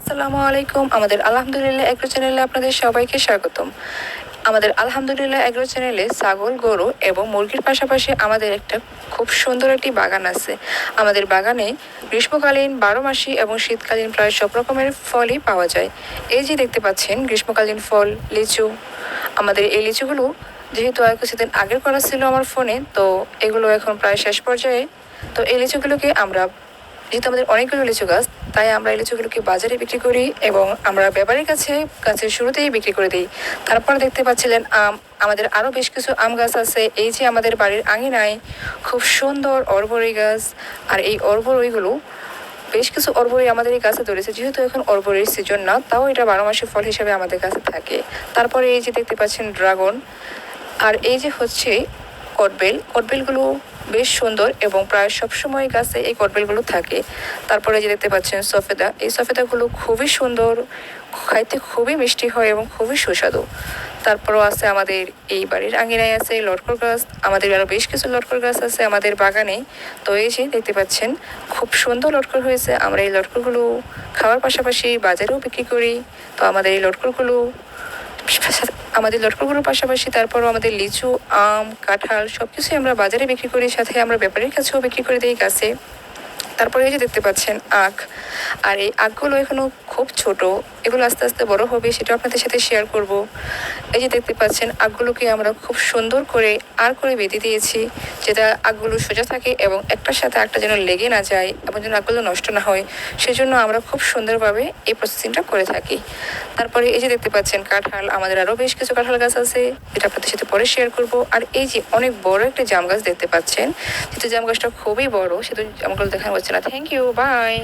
আসসালামু আলাইকুম। আমাদের আলহামদুলিল্লাহ এগ্রো চ্যানেলে আপনাদের সবাইকে স্বাগতম। আমাদের আলহামদুলিল্লাহ এগ্রো চ্যানেলে ছাগল, গরু এবং মুরগির পাশাপাশি আমাদের একটা খুব সুন্দর একটি বাগান আছে। আমাদের বাগানে গ্রীষ্মকালীন, বারোমাসি এবং শীতকালীন প্রায় সব রকমের ফলই পাওয়া যায়। এই যে দেখতে পাচ্ছেন গ্রীষ্মকালীন ফল লিচু। আমাদের এই লিচুগুলো যেহেতু আর কিছুদিন আগের করা ছিল আমার ফোনে, তো এগুলো এখন প্রায় শেষ পর্যায়ে। তো এই লিচুগুলোকে আমরা, যেহেতু আমাদের অনেকগুলো লিচু গাছ, তাই আমরা এই লিচুগুলোকে বাজারে বিক্রি করি এবং আমরা ব্যাপারীর কাছে গাছের শুরুতেই বিক্রি করে দিই। তারপর দেখতে পাচ্ছিলেন আম, আমাদের আরও বেশ কিছু আম গাছ আছে। এই যে আমাদের বাড়ির আঙিনায় খুব সুন্দর অরবরি গাছ, আর এই অরবরিগুলো বেশ কিছু অরবরি আমাদের এই গাছে ধরেছে। যেহেতু এখন অরবরির সিজন না, তাও এটা 12 মাসে ফল হিসেবে আমাদের কাছে থাকে। তারপরে এই যে দেখতে পাচ্ছেন ড্রাগন, আর এই যে হচ্ছে কটবেলগুলো বেশ সুন্দর এবং প্রায় সবসময় গাছে এই কটবেলগুলো থাকে। তারপরে যে দেখতে পাচ্ছেন সফেদা, এই সফেদাগুলো খুবই সুন্দর, খাইতে খুবই মিষ্টি হয় এবং খুবই সুস্বাদু। তারপরও আছে আমাদের এই বাড়ির আঙিনায় আছে লটকর গাছ। আমাদের আরও বেশ কিছু লটকর গাছ আছে আমাদের বাগানে। তো এই যে দেখতে পাচ্ছেন খুব সুন্দর লটকর হয়েছে। আমরা এই লটকরগুলো খাওয়ার পাশাপাশি বাজারেও বিক্রি করি। তো আমাদের এই লটকরগুলোর পাশাপাশি তারপরও আমাদের লিচু, আম, কাঁঠাল সবকিছুই আমরা বাজারে বিক্রি করি, সাথে আমরা ব্যাপারীর কাছেও বিক্রি করে দিই গাছে। তারপরে এই যে দেখতে পাচ্ছেন আখ, আর এই আখগুলো এখনো খুব ছোট, এগুলো আস্তে আস্তে বড় হবে, সেটা আপনাদের সাথে শেয়ার করব। এই যে দেখতে পাচ্ছেন আখগুলোকে আমরা খুব সুন্দর করে বেঁধে দিয়েছি, যেটা আখগুলো সোজা থাকে এবং একটার সাথে একটা যেন লেগে না যায় এবং যেন আখগুলো নষ্ট না হয়, সেজন্য আমরা খুব সুন্দরভাবে এই প্রসেসিংটা করে থাকি। তারপরে এই যে দেখতে পাচ্ছেন কাঁঠাল, আমাদের আরও বেশ কিছু কাঁঠাল গাছ আছে, যেটা আপনাদের সাথে পরে শেয়ার করব। আর এই যে অনেক বড় একটা জাম গাছ দেখতে পাচ্ছেন, যেহেতু জাম গাছটা খুবই বড় সেহেতু জামগুলো দেখা হচ্ছে না। Thank you, by.